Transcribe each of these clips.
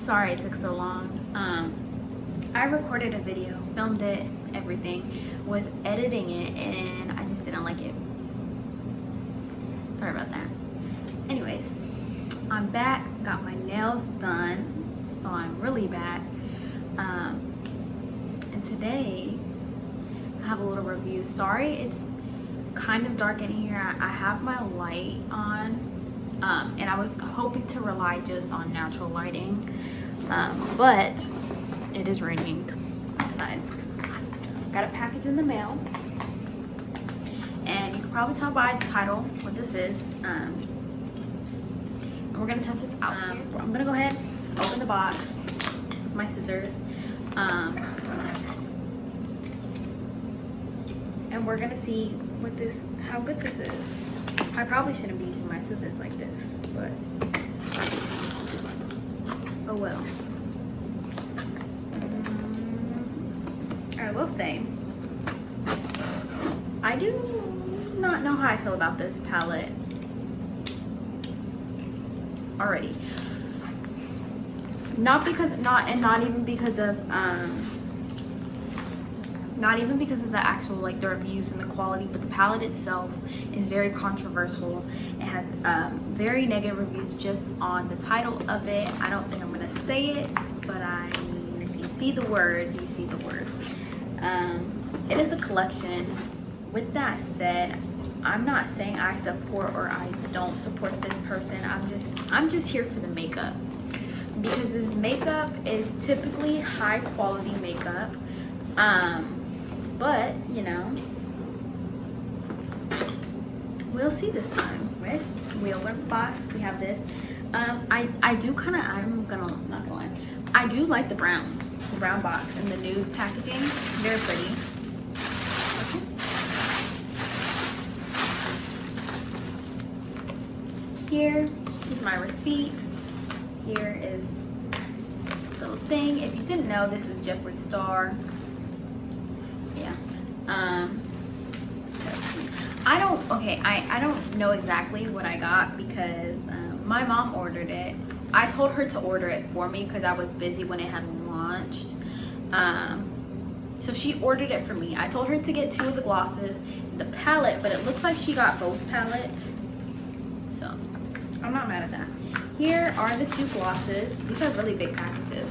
Sorry it took so long. I recorded a video, filmed it, everything, was editing it, and I just didn't like it. Sorry about that. Anyways, I'm back, got my nails done, so I'm really back. And today I have a little review. Sorry it's kind of dark in here. I have my light on, and I was hoping to rely just on natural lighting, but it is raining outside. Got a package in the mail, and you can probably tell by the title what this is. And we're gonna test this out. I'm gonna go ahead, open the box with my scissors, and we're gonna see what this, how good this is. I probably shouldn't be using my scissors like this, but oh well. I will say, I do not know how I feel about this palette already. Not even because of the actual, like, the reviews and the quality, but the palette itself is very controversial. It has very negative reviews just on the title of it. I don't think I'm gonna say it, but I mean, if you see the word, you see the word. It is a collection. With that said, I'm not saying I support or I don't support this person. I'm just here for the makeup, because this makeup is typically high quality makeup. But you know, we'll see this time, right? We open the box, we have this. I do kind of, not gonna lie, I do like the brown box and the nude packaging. Very pretty. Okay. Here is my receipt. Here is the little thing. If you didn't know, this is Jeffree Star. Yeah. I don't know exactly what I got, because my mom ordered it. I told her to order it for me because I was busy when it had launched. So she ordered it for me. I told her to get 2 of the glosses, the palette, but it looks like she got both palettes. So I'm not mad at that. Here are the 2 glosses. These are really big packages.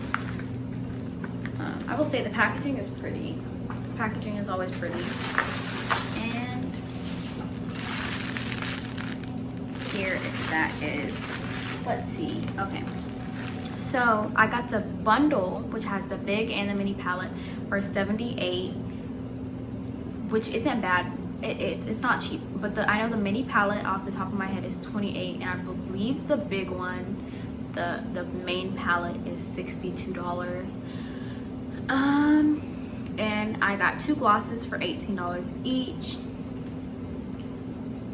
I will say the packaging is pretty. Packaging is always pretty. And here that is, let's see. Okay, so I got the bundle, which has the big and the mini palette, for $78, which isn't bad. It's not cheap, but I know the mini palette off the top of my head is $28, and I believe the big one, the main palette, is $62. And I got 2 glosses for $18 each,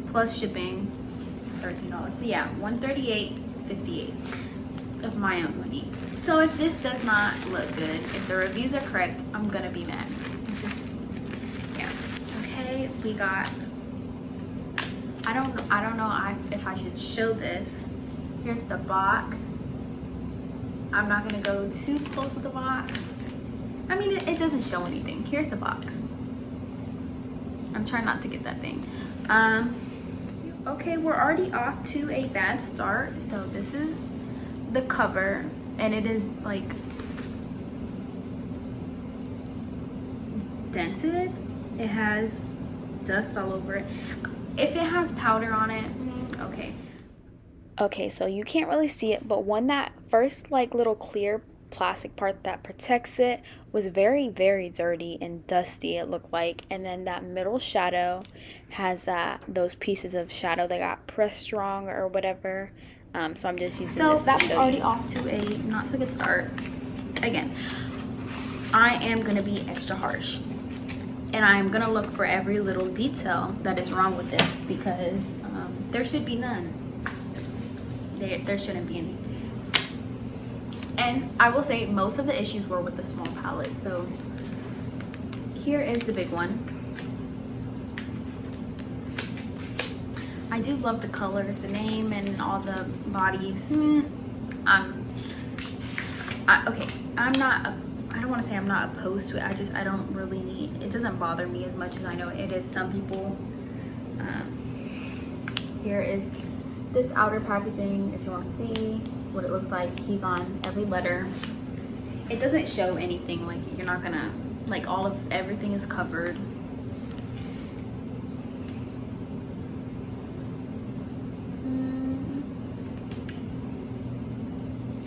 plus shipping, $13. So yeah, $138.58 of my own money. So if this does not look good, if the reviews are correct, I'm gonna be mad. Just, yeah. Okay, we got, I don't know if I should show this. Here's the box. I'm not gonna go too close to the box. I mean, it doesn't show anything. Here's the box. I'm trying not to get that thing. Okay, we're already off to a bad start. So this is the cover, and it is like dented. It has dust all over it. If it has powder on it, okay. Okay, so you can't really see it, but that first like little clear plastic part that protects it was very, very dirty and dusty, it looked like. And then that middle shadow has those pieces of shadow that got pressed strong or whatever. So I'm just using this. So that's already off to a not so good start. Again, I am gonna be extra harsh, and I'm gonna look for every little detail that is wrong with this, because there should be none. There shouldn't be any. And I will say most of the issues were with the small palette. So here is the big one. I do love the colors, the name, and all the bodies. Okay, I don't want to say I'm not opposed to it. I don't really, it doesn't bother me as much as I know it is some people. Here is this outer packaging, if you want to see what it looks like. He's on every letter. It doesn't show anything, like you're not gonna, like everything is covered.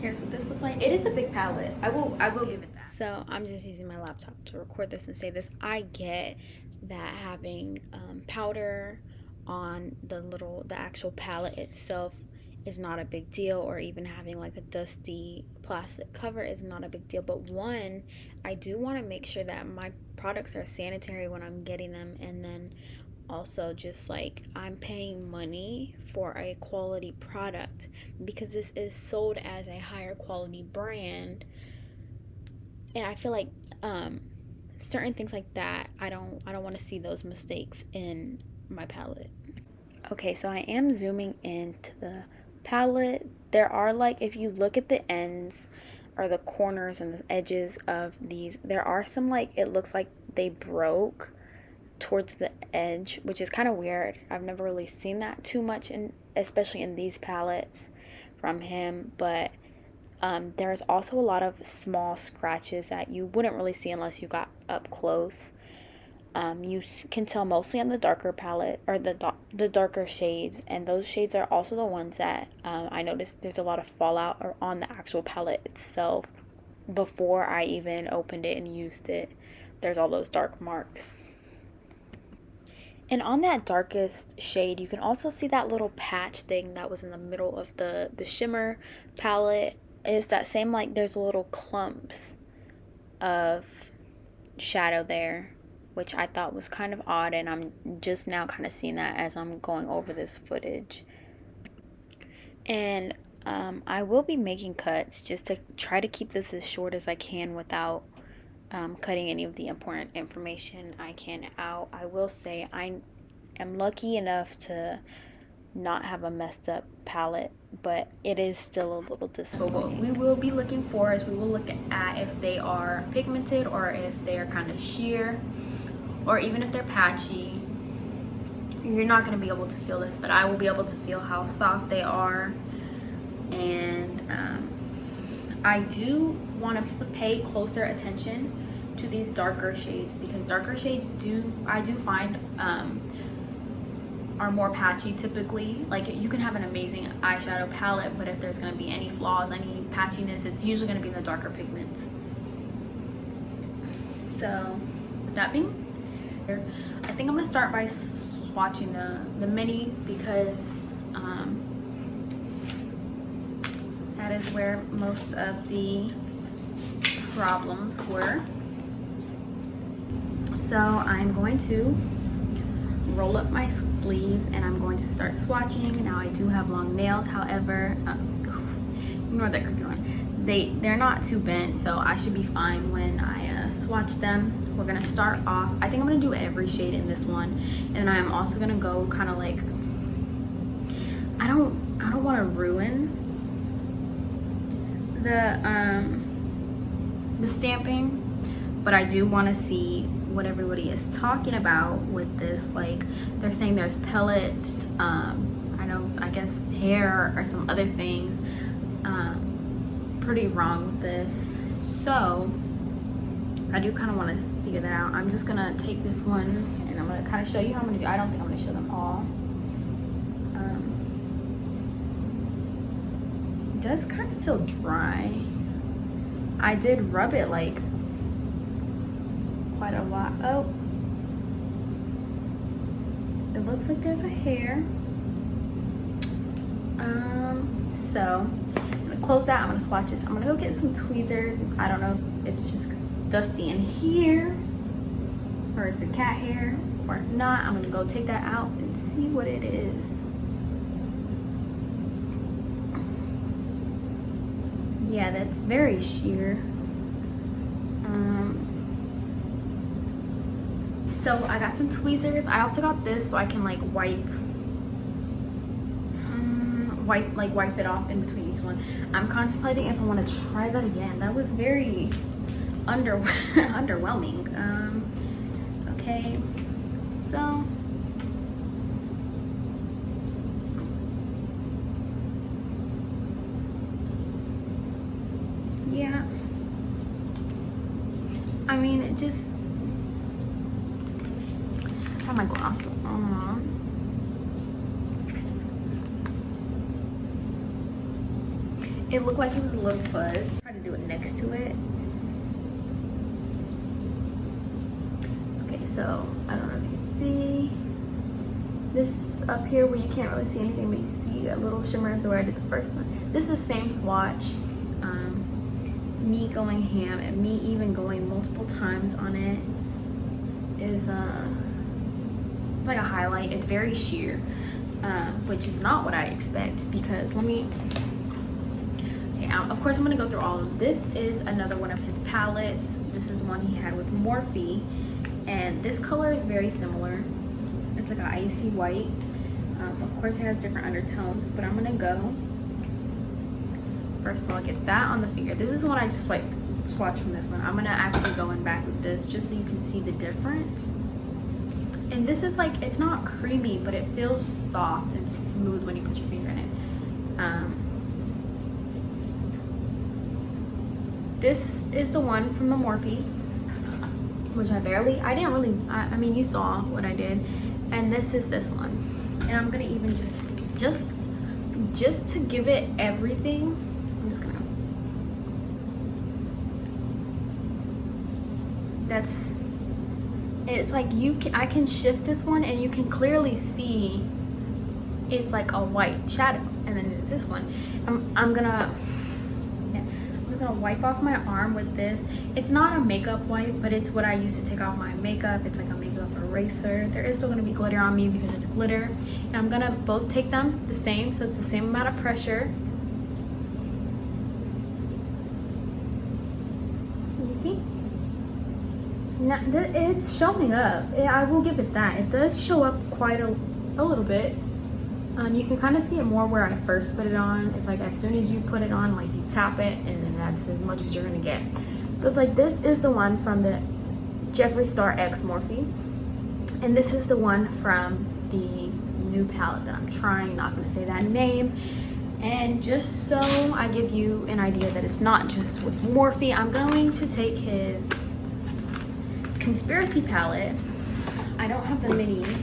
Here's what this looks like. It is a big palette. I will give it that. So I'm just using my laptop to record this and say this. I get that having powder on the actual palette itself is not a big deal, or even having like a dusty plastic cover is not a big deal. But one, I do want to make sure that my products are sanitary when I'm getting them, and then also just like I'm paying money for a quality product, because this is sold as a higher quality brand, and I feel like certain things like that, I don't want to see those mistakes in my palette. Okay, so I am zooming into the palette. There are, like, if you look at the ends or the corners and the edges of these, there are some, like, it looks like they broke towards the edge, which is kind of weird. I've never really seen that too much, especially in these palettes from him. But there's also a lot of small scratches that you wouldn't really see unless you got up close. You can tell mostly on the darker palette, or the darker shades, and those shades are also the ones that I noticed there's a lot of fallout or on the actual palette itself. Before I even opened it and used it, there's all those dark marks. And on that darkest shade, you can also see that little patch thing that was in the middle of the shimmer palette. Is that same, like, there's little clumps of shadow there, which I thought was kind of odd, and I'm just now kind of seeing that as I'm going over this footage. And I will be making cuts just to try to keep this as short as I can without cutting any of the important information I can out. I will say I am lucky enough to not have a messed up palette, but it is still a little disappointing. But what we will be looking for is we will look at if they are pigmented, or if they are kind of sheer, or even if they're patchy. You're not going to be able to feel this, but I will be able to feel how soft they are. And I do want to pay closer attention to these darker shades, because darker shades I do find are more patchy typically. Like, you can have an amazing eyeshadow palette, but if there's going to be any flaws, any patchiness, it's usually going to be in the darker pigments. So with that being, I think I'm going to start by swatching the mini, because that is where most of the problems were. So I'm going to roll up my sleeves and I'm going to start swatching. Now, I do have long nails, however, ignore that crooked one. They're not too bent, so I should be fine when I swatch them. We're gonna start off, I think I'm gonna do every shade in this one, and I'm also gonna go kind of like, I don't want to ruin the stamping, but I do want to see what everybody is talking about with this. Like, they're saying there's pellets, I guess hair or some other things. Pretty wrong with this, so I do kind of want to figure that out. I'm just gonna take this one and I'm gonna kind of show you how I'm gonna do. I don't think I'm gonna show them all. It does kind of feel dry. I did rub it like quite a lot. Oh, it looks like there's a hair. So I'm gonna close that. I'm gonna swatch this. I'm gonna go get some tweezers. I don't know if it's just because it's dusty in here, or is it cat hair or not. I'm gonna go take that out and see what it is. Yeah, that's very sheer. So I got some tweezers. I also got this so I can like wipe wipe it off in between each one. I'm contemplating if I want to try that again. That was very underwhelming. Okay, so yeah, I mean, it just, I have my glasses on. It looked like it was a little fuzz. Try to do it next to it. Okay, so I don't know if you see this up here where you can't really see anything, but you see a little shimmer is where I did the first one. This is the same swatch. Me going ham and me even going multiple times on it is it's like a highlight. It's very sheer, which is not what I expect, because let me, okay, of course I'm gonna go through all of this. Is another one of his palettes. This is one he had with Morphe, and this color is very similar. It's like an icy white. Of course it has different undertones, but I'm gonna go, first of all, get that on the finger. This is what I just swatched from this one. I'm gonna actually go in back with this just so you can see the difference. And this is like, it's not creamy, but it feels soft and smooth when you put your finger in it. This is the one from the Morphe, which I mean, you saw what I did. And this is this one. And I'm gonna even just to give it everything, I'm just gonna, it's like I can shift this one and you can clearly see it's like a white shadow. And then it's this one. I'm just gonna wipe off my arm with this. It's not a makeup wipe, but it's what I use to take off my makeup. It's like a makeup eraser. There is still gonna be glitter on me because it's glitter. And I'm gonna both take them the same, so it's the same amount of pressure. You see? Now, it's showing up. I will give it that. It does show up quite a little bit. You can kind of see it more where I first put it on. It's like as soon as you put it on, like you tap it, and then that's as much as you're gonna get. So it's like, this is the one from the Jeffree Star X Morphe, and this is the one from the new palette that I'm trying, not gonna say that name. And just so I give you an idea that it's not just with Morphe, I'm going to take his Conspiracy palette. I don't have the mini in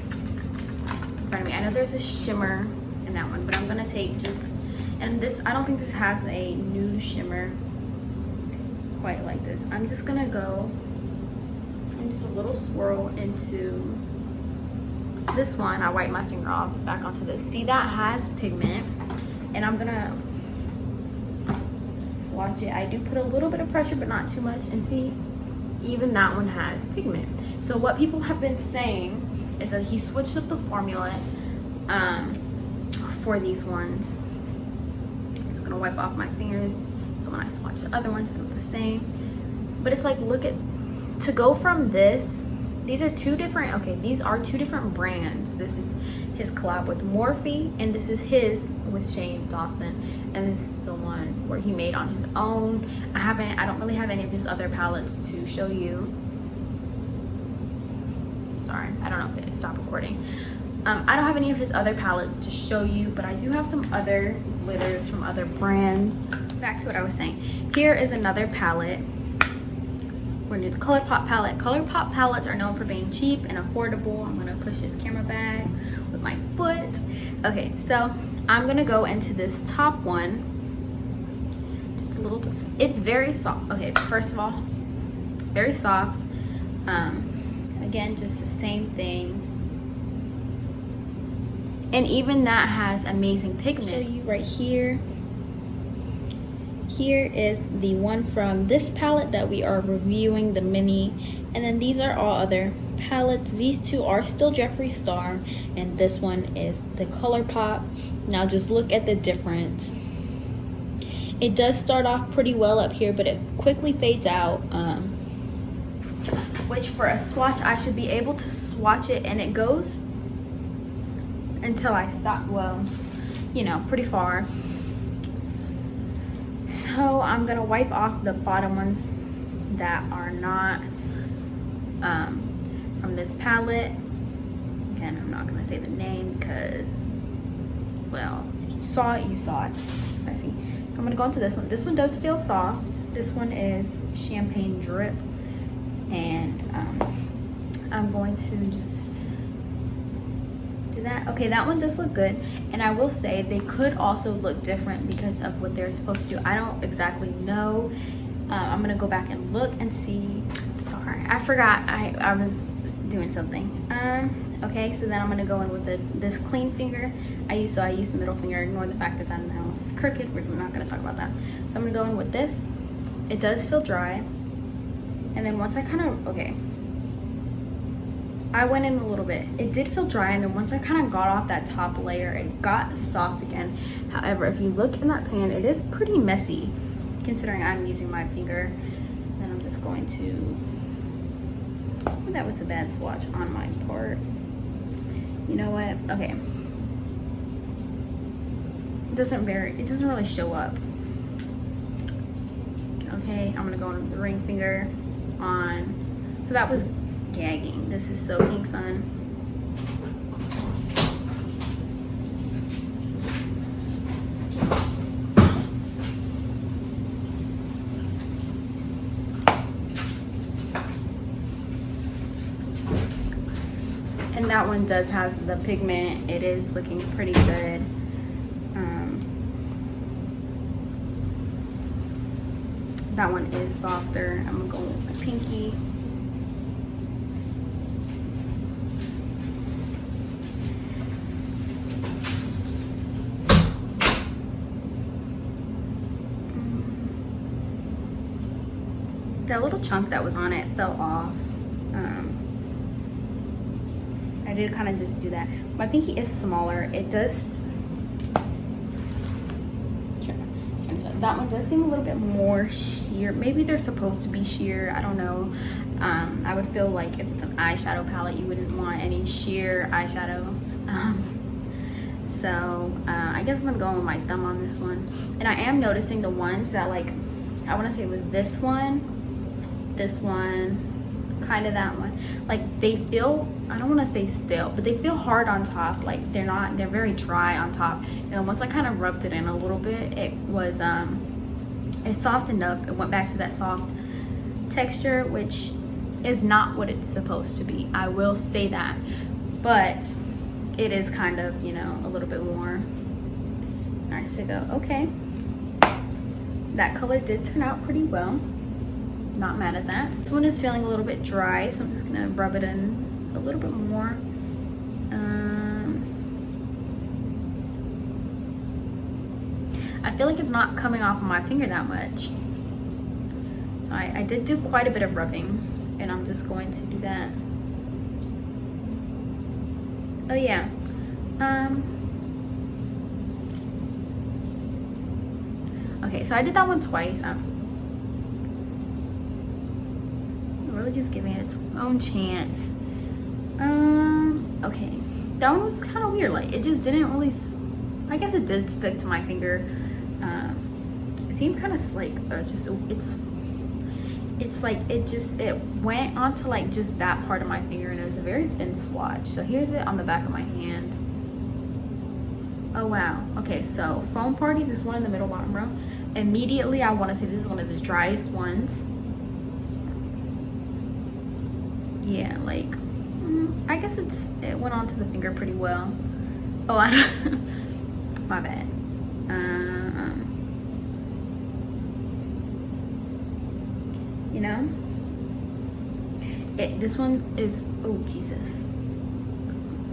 front of me. I know there's a shimmer in that one, but I'm gonna take just, and this, I don't think this has a nude shimmer quite like this. I'm just gonna go and just a little swirl into this one. I wipe my finger off, back onto this. See, that has pigment, and I'm gonna swatch it. I do put a little bit of pressure, but not too much, and see, even that one has pigment. So what people have been saying is that he switched up the formula for these ones. I'm just gonna wipe off my fingers so when I swatch the other ones, they look the same. But it's like, look at, to go from this, these are two different, okay, these are two different brands. This is his collab with Morphe, and this is his with Shane Dawson, and this is the one where he made on his own. I don't really have any of his other palettes to show you. Sorry, I don't know if it stopped recording. I don't have any of his other palettes to show you, but I do have some other glitters from other brands. Back to what I was saying. Here is another palette. We're gonna do the ColourPop palette. ColourPop palettes are known for being cheap and affordable. I'm gonna push this camera back with my foot. Okay, so I'm gonna go into this top one. Just a little, it's very soft. Okay, first of all, very soft. Again, just the same thing. And even that has amazing pigment. I'll show you right here. Here is the one from this palette that we are reviewing, the mini. And then these are all other palettes. These two are still Jeffree Star, and this one is the ColourPop. Now just look at the difference. It does start off pretty well up here, but it quickly fades out. Which for a swatch, I should be able to swatch it, and it goes until I stop. Well, you know, pretty far. So I'm gonna wipe off the bottom ones that are not from this palette. Again, I'm not gonna say the name because, well, if you saw it, you saw it. I see. I'm gonna go into this one. This one does feel soft. This one is Champagne Drip, and I'm going to just do that. Okay, that one does look good, and I will say they could also look different because of what they're supposed to do. I don't exactly know. I'm gonna go back and look and see. Sorry, I forgot I was doing something. Okay, so then I'm gonna go in with this clean finger. I use the middle finger. Ignore the fact that that now is crooked. We're not gonna talk about that. So I'm gonna go in with this. It does feel dry, and then once I kind of, okay, I went in a little bit. It did feel dry, and then once I kind of got off that top layer, it got soft again. However, if you look in that pan, it is pretty messy, considering I'm using my finger. And I'm just going to, oh, that was a bad swatch on my part. You know what? Okay. It doesn't really show up. Okay, I'm gonna go in with the ring finger on. So that was gagging. This is Soaking Sun. And that one does have the pigment. It is looking pretty good. That one is softer. I'm gonna go with my pinky. That little chunk that was on it fell off. I did kind of just do that. My pinky is smaller. It does, that one does seem a little bit more sheer. Maybe they're supposed to be sheer, I don't know. I would feel like if it's an eyeshadow palette, you wouldn't want any sheer eyeshadow. So I guess I'm gonna go with my thumb on this one. And I am noticing the ones that, like, I wanna say it was this one, kind of that one, like they feel, I don't want to say stale, but they feel hard on top. Like they're very dry on top. And then once I kind of rubbed it in a little bit, it was it softened up. It went back to that soft texture, which is not what it's supposed to be, I will say that, but it is kind of, you know, a little bit more. All right, so go, okay, that color did turn out pretty well. Not mad at that. This one is feeling a little bit dry, so I'm just gonna rub it in a little bit more. I feel like it's not coming off of my finger that much. So I did do quite a bit of rubbing, and I'm just going to do that. Oh yeah. Okay, so I did that one twice. Really just giving it its own chance. Okay, that one was kind of weird. Like it just didn't really, I guess it did stick to my finger. It seemed kind of like it's like it went onto like just that part of my finger, and it was a very thin swatch. So here's it on the back of my hand. Oh wow. Okay, so Foam Party, this one in the middle bottom row. Immediately I want to say this is one of the driest ones. Yeah, like I guess it went onto the finger pretty well. Oh, I don't, my bad. You know, this one is, oh Jesus,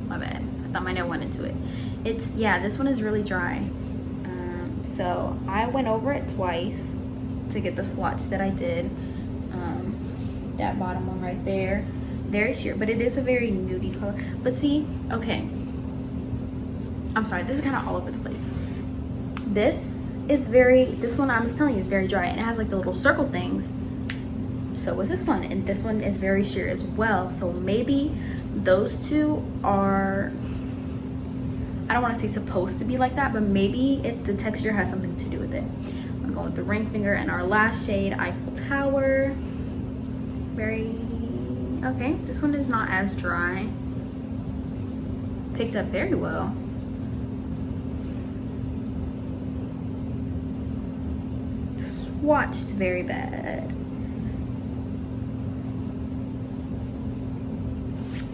my bad. I thought my nail went into it. Yeah, this one is really dry. So I went over it twice to get the swatch that I did. That bottom one right there, very sheer, but it is a very nudie color. But see, okay, I'm sorry, this is kind of all over the place. This one I was telling you is very dry, and it has like the little circle things. So is this one, and this one is very sheer as well. So maybe those two are I don't want to say supposed to be like that, but maybe the texture has something to do with it. I'm going with the ring finger and our last shade, Eiffel Tower. Very, okay, this one is not as dry. Picked up very well. Swatched very bad.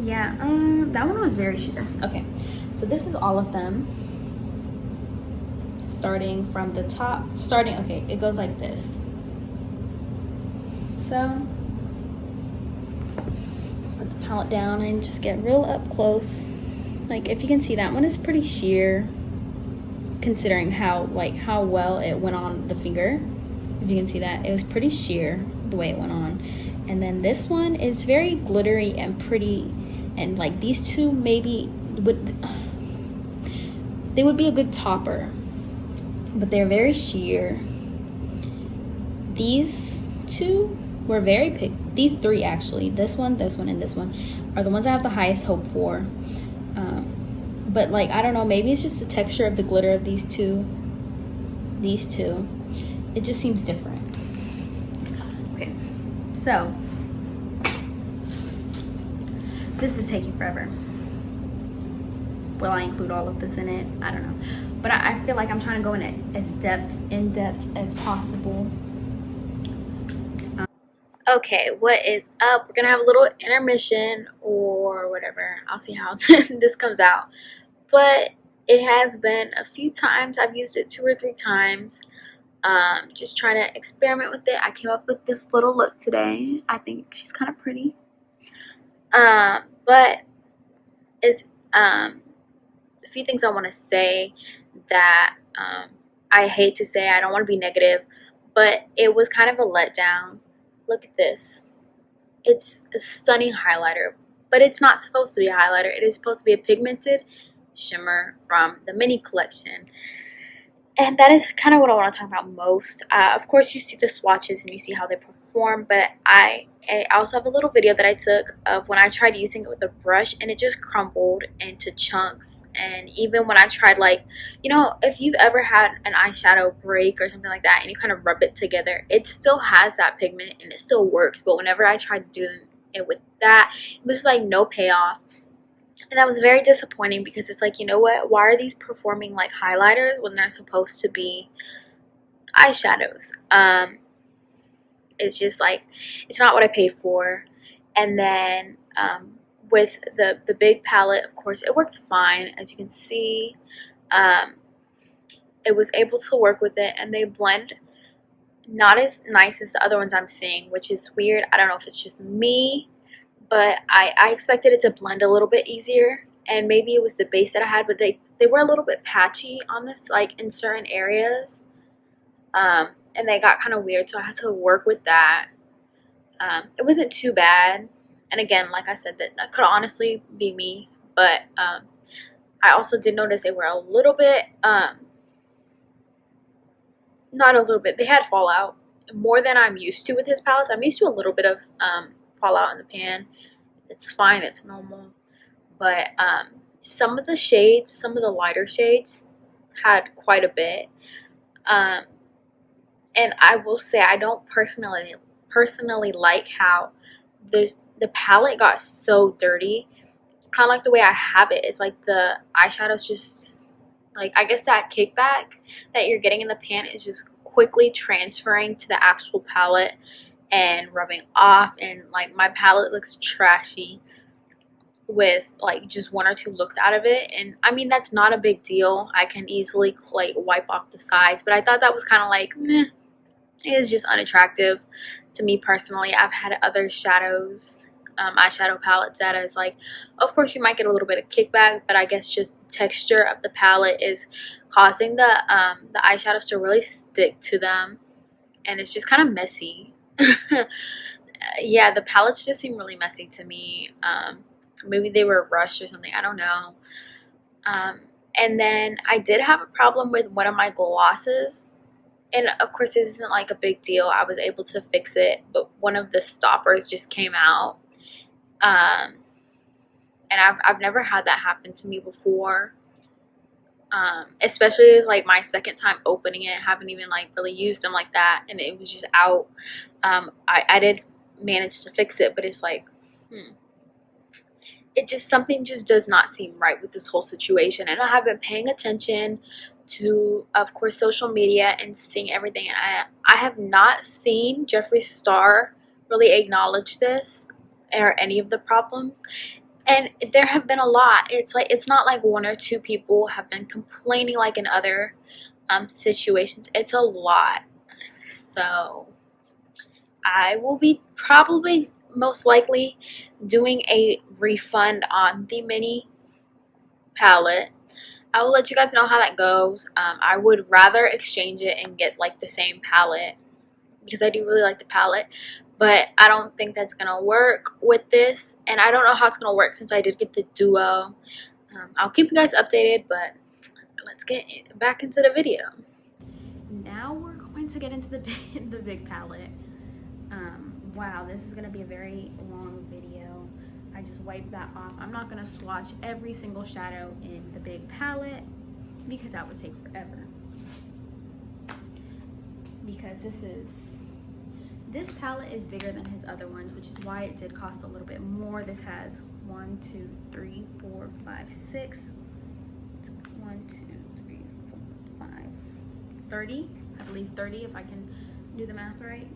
Yeah, that one was very sheer. Okay, so this is all of them. Starting from the top, okay, it goes like this. So, put the palette down and just get real up close. Like, if you can see, that one is pretty sheer, considering how well it went on the finger. If you can see that, it was pretty sheer the way it went on. And then this one is very glittery and pretty, and like these two maybe would be a good topper, but they're very sheer. These two were very picked. These three actually, this one, and this one, are the ones I have the highest hope for. But like, I don't know, maybe it's just the texture of the glitter of these two. It just seems different. Okay, so this is taking forever. Will I include all of this in it? I don't know, but I feel like I'm trying to go in as in depth as possible. Okay, what is up? We're gonna have a little intermission or whatever. I'll see how this comes out. But it has been a few times. I've used it 2 or 3 times. Just trying to experiment with it. I came up with this little look today. I think she's kind of pretty. But it's a few things I want to say that I hate to say. I don't want to be negative, but it was kind of a letdown. Look at this. It's a stunning highlighter, but it's not supposed to be a highlighter. It is supposed to be a pigmented shimmer from the mini collection. And that is kind of what I want to talk about most. Of course, you see the swatches and you see how they perform, but I also have a little video that I took of when I tried using it with a brush and it just crumbled into chunks. And even when I tried, like, you know, if you've ever had an eyeshadow break or something like that and you kind of rub it together, it still has that pigment and it still works. But whenever I tried doing it with that, it was just like no payoff. And that was very disappointing because it's like, you know what? Why are these performing like highlighters when they're supposed to be eyeshadows? It's just like, it's not what I paid for. And then with the big palette, of course, it works fine. As you can see, it was able to work with it, and they blend not as nice as the other ones I'm seeing, which is weird. I don't know if it's just me, but I expected it to blend a little bit easier, and maybe it was the base that I had, but they were a little bit patchy on this, like in certain areas, and they got kind of weird, so I had to work with that. It wasn't too bad, and again, like I said, that could honestly be me, but I also did notice they were a little bit, not a little bit, they had fallout, more than I'm used to with his palettes. I'm used to a little bit of fallout in the pan. It's fine, it's normal, but some of the shades, some of the lighter shades had quite a bit, and I will say I don't personally like how the palette got so dirty. Kind of like the way I have it. It's like the eyeshadow's just like, I guess that kickback that you're getting in the pan is just quickly transferring to the actual palette and rubbing off, and like my palette looks trashy with like just 1 or 2 looks out of it. And I mean, that's not a big deal. I can easily like wipe off the sides, but I thought that was kind of like, meh. It is just unattractive to me personally. I've had other shadows, eyeshadow palettes that is like, of course you might get a little bit of kickback, but I guess just the texture of the palette is causing the eyeshadows to really stick to them, and it's just kind of messy. Yeah, the palettes just seem really messy to me. Maybe they were rushed or something, I don't know. And then I did have a problem with one of my glosses, and of course this isn't like a big deal. I was able to fix it, but one of the stoppers just came out, and I've never had that happen to me before. especially as like my second time opening it. Haven't even like really used them like that, and it was just out. I did manage to fix it, but it's like it just, something just does not seem right with this whole situation. And I have been paying attention to, of course, social media and seeing everything, and I have not seen Jeffree Star really acknowledge this or any of the problems. And there have been a lot. It's like, it's not like one or two people have been complaining like in other situations. It's a lot. So I will be probably most likely doing a refund on the mini palette. I will let you guys know how that goes. I would rather exchange it and get like the same palette because I do really like the palette, but I don't think that's gonna work with this, and I don't know how it's gonna work since I did get the duo. I'll keep you guys updated, but let's get back into the video. Now we're going to get into the big palette. Wow, this is gonna be a very long video. I just wiped that off. I'm not gonna swatch every single shadow in the big palette because that would take forever. Because this palette is bigger than his other ones, which is why it did cost a little bit more. This has 1, 2, 3, 4, 5, 6. 1, 2, 3, 4, 5, 30. I believe 30 if I can do the math right.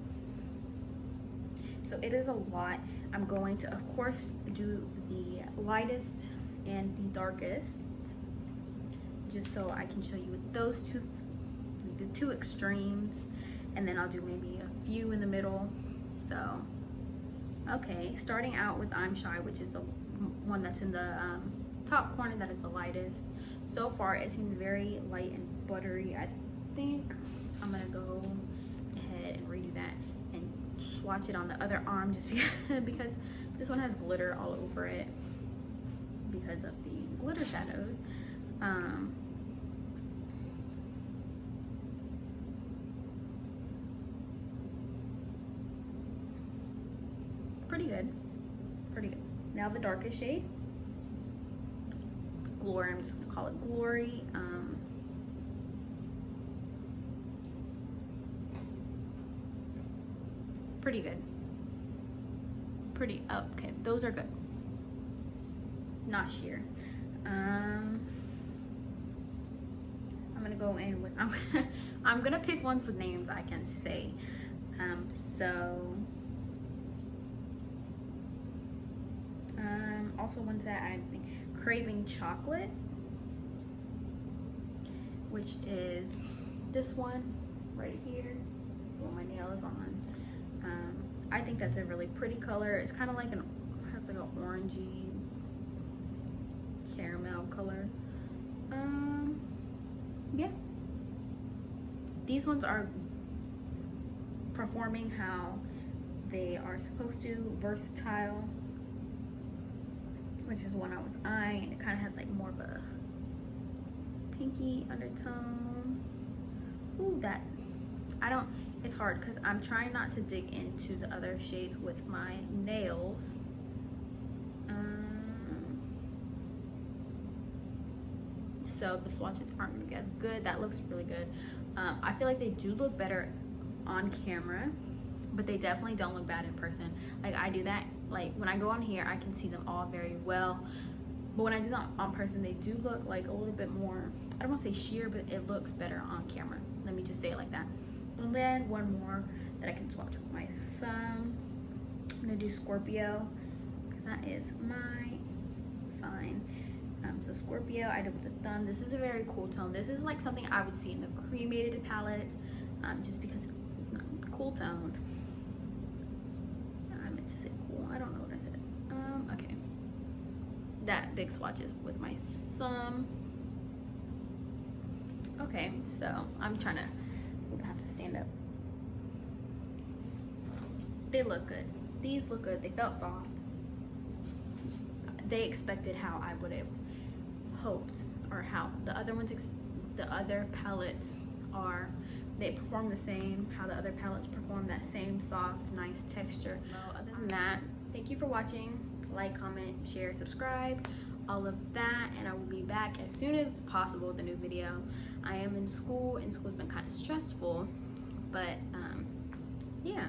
So it is a lot. I'm going to, of course, do the lightest and the darkest, just so I can show you with those two, the two extremes, and then I'll do maybe a few in the middle. So, okay, starting out with I'm Shy, which is the one that's in the top corner, that is the lightest. So far, it seems very light and buttery. I think I'm gonna go ahead and redo that and swatch it on the other arm, just because this one has glitter all over it because of the glitter shadows. Pretty good, pretty good. Now the darkest shade, Glory. I'm just gonna call it Glory. Pretty good. Pretty, okay, those are good. Not sheer. I'm gonna go in with, I'm gonna pick ones with names I can say. Also ones that I think, Craving Chocolate, which is this one right here. Well, my nail is on. I think that's a really pretty color. It's kind of like has like an orangey caramel color. Yeah, these ones are performing how they are supposed to, versatile, which is one I was eyeing. It kind of has like more of a pinky undertone. Ooh, that, I don't, it's hard because I'm trying not to dig into the other shades with my nails. So the swatches aren't gonna be as good. That looks really good. I feel like they do look better on camera, but they definitely don't look bad in person. Like I do that, like when I go on here, I can see them all very well. But when I do that on person, they do look like a little bit more, I don't want to say sheer, but it looks better on camera. Let me just say it like that. And then one more that I can swatch with my thumb. I'm gonna do Scorpio, because that is my sign. So Scorpio, I did with the thumb. This is a very cool tone. This is like something I would see in the cremated palette, just because it's cool toned. I meant to say cool. I don't know what I said. Okay. That big swatch is with my thumb. Okay, so I'm trying to, I'm gonna have to stand up. They look good. These look good. They felt soft. They expected how I would have hoped, or how the other ones, the other palettes are. They perform the same, how the other palettes perform, that same soft, nice texture. Well, other than that, thank you for watching. like, comment, share, subscribe, all of that, and I will be back as soon as possible with a new video. I am in school, and school's been kind of stressful, but yeah.